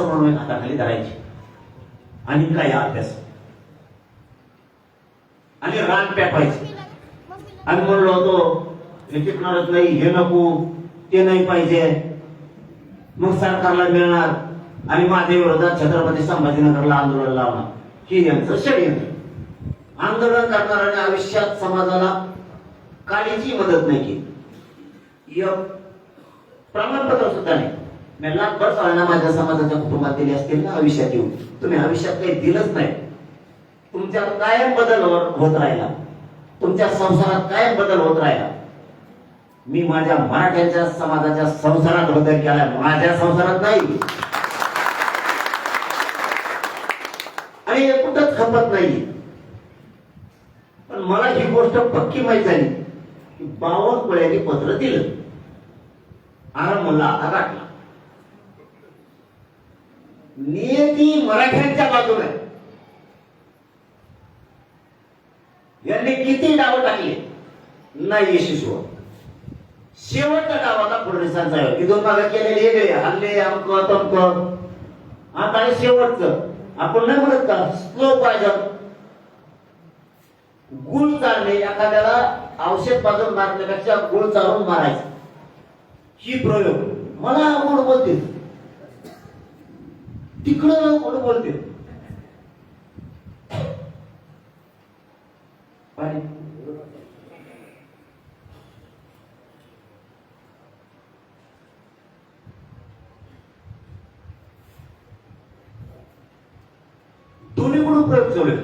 म्हणून हाताखाली धरायची आणि काय अभ्यास आणि रान पेटवायची. आम्ही म्हणलो होतो हे टिकणारच नाही, हे नको, ते नाही पाहिजे, मग सरकारला मिळणार आणि माझ्या विरोधात छत्रपती संभाजीनगरला आंदोलन लावणार, ही यांचं षडयंत्र. आंदोलन करणाऱ्याने आयुष्यात समाजाला काळीची मदत नाही केली, प्रमाणपत्र सुद्धा नाही. मी लाखभर चालना माझ्या समाजाच्या कुटुंबात दिली असतील ना आयुष्यात येऊन, तुम्ही आयुष्यात काही दिलंच नाही. तुमच्यात कायम बदल होत राहिला, तुमच्या संसारात कायम बदल होत राहिला. मी माझ्या मराठ्यांच्या समाजाच्या संसारात बदल केला, माझ्या संसारात नाही. आणि हे कुठंच खपत नाही. पण मला ही गोष्ट पक्की माहित झाली की बावनकुळ्यांनी पत्र दिलं, आरंभला आता गाठला. नियती मराठ्यांच्या बाजूने. यांनी किती डाव टाकले नाही यशस्वी. शेवटच्या डावाला फडणवीसांचा आहे की दोन भागात केलेले वेगळे हल्ले अमक तमक. आता शेवटचं आपण नाही म्हणत का स्लो पॉयझन, गुळ चालणे, एखाद्याला औषध बाजून मारण्यापेक्षा गुळ चालून मारायचं, ही प्रयोग. मला कोण बोलते तिकडं, कोण बोलते दोन्ही कडून प्रयोग चालू.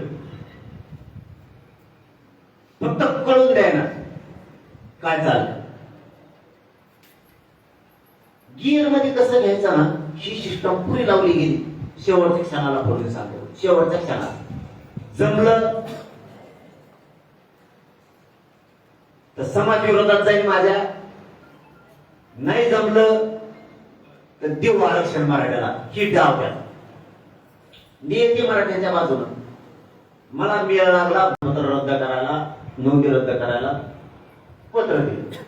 फक्त कळून द्यायला काय चाललं. गिअर मध्ये कसं घ्यायचं ना, ही सिस्टम पुरी लावली गेली. शेवटच्या क्षणाला बोलून सांगतो, शेवटच्या क्षणाला जमलं तर समाज विरोधात जाईल माझ्या, नाही जमलं तर देऊ आरक्षण मराठ्याला. ही डाव द्या नियती मराठ्यांच्या बाजूला. मला मिळायला लागला पत्र रद्द करायला, नोंदी रद्द करायला पत्र दिलं.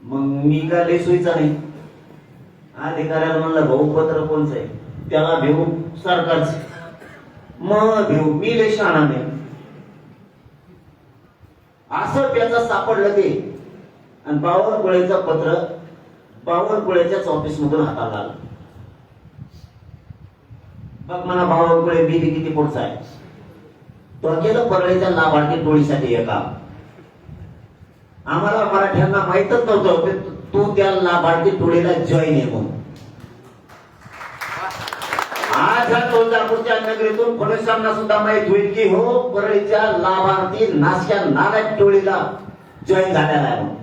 मग मी काय लय सोयीचा नाही. अधिकाऱ्याला म्हणलं भाऊ पत्र कोणचं आहे, त्याला भेऊ सरकारच, मग भेऊ मी लय शहाणा नाही. असं त्याचं सापडलं ते. आणि बावनकुळेचं पत्र बावनकुळेच्याच ऑफिस मधून हाताला आलं. मग मला बावनकुळे बी किती पुढचा आहे. तो केलं परळीच्या लाभार्थी टोळीसाठी हे काम. आम्हाला मराठ्यांना माहितच नव्हतं की तू त्या लाभार्थी टोळीला जॉईन आहे म्हणून. आज ह्या तुळजापूरच्या नगरीतून फडणवीसांना सुद्धा माहित होईल की हो परळीच्या लाभार्थी नाशक्या नालायक टोळीला जॉईन झालेला आहे म्हणून.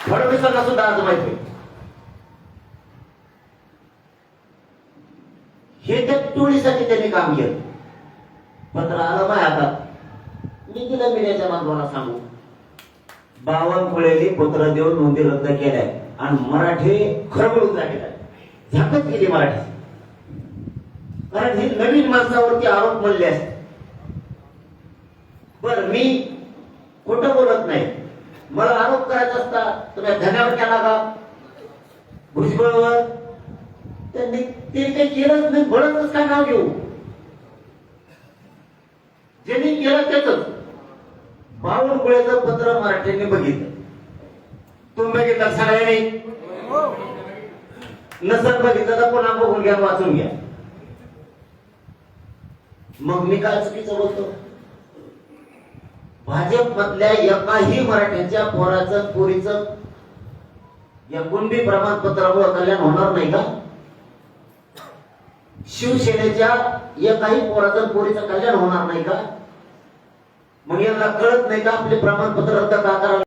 फडणवीसांना सुद्धा आज माहित होईल. हे त्या टोळीसाठी त्यांनी काम केलं. पत्र आलं माझ्या हातात, मी दिलं मीडियाच्या माध्यमाला सांगू. बावनकुळेने पत्र देऊन नोंदी रद्द केल्या आणि मराठी खरबळून झालेला, झाकत गेली मराठी. कारण हे नवीन माणसावरती आरोप म्हणले असते. बर मी खोटं बोलत नाही. मला आरोप करायचा असता तुम्ही धन्यावर केला का, भुजबळवर, त्यांनी ते काही केलंच नाही. बळच काय नाव घेऊ, ज्यांनी केलं त्याच. बावनकुळेचं पत्र मराठ्यांनी बघितलं. तुम्ही बघितलं सगळ्यांनी, नसत बघितलं तर पुन्हा बघून घ्या, वाचून घ्या. मग मी काय चुकीचं बोलतो. भाजप मधल्या एकाही मराठ्यांच्या पोराचं पोरीचं या कुणबी प्रमाणपत्रामुळे कल्याण होणार नाही का? शिवसेनेच्या एकाही पोराचं पोरीचं कल्याण होणार नाही का? मग यांना कळत नाही का आपले प्रमाणपत्र रद्द का करायला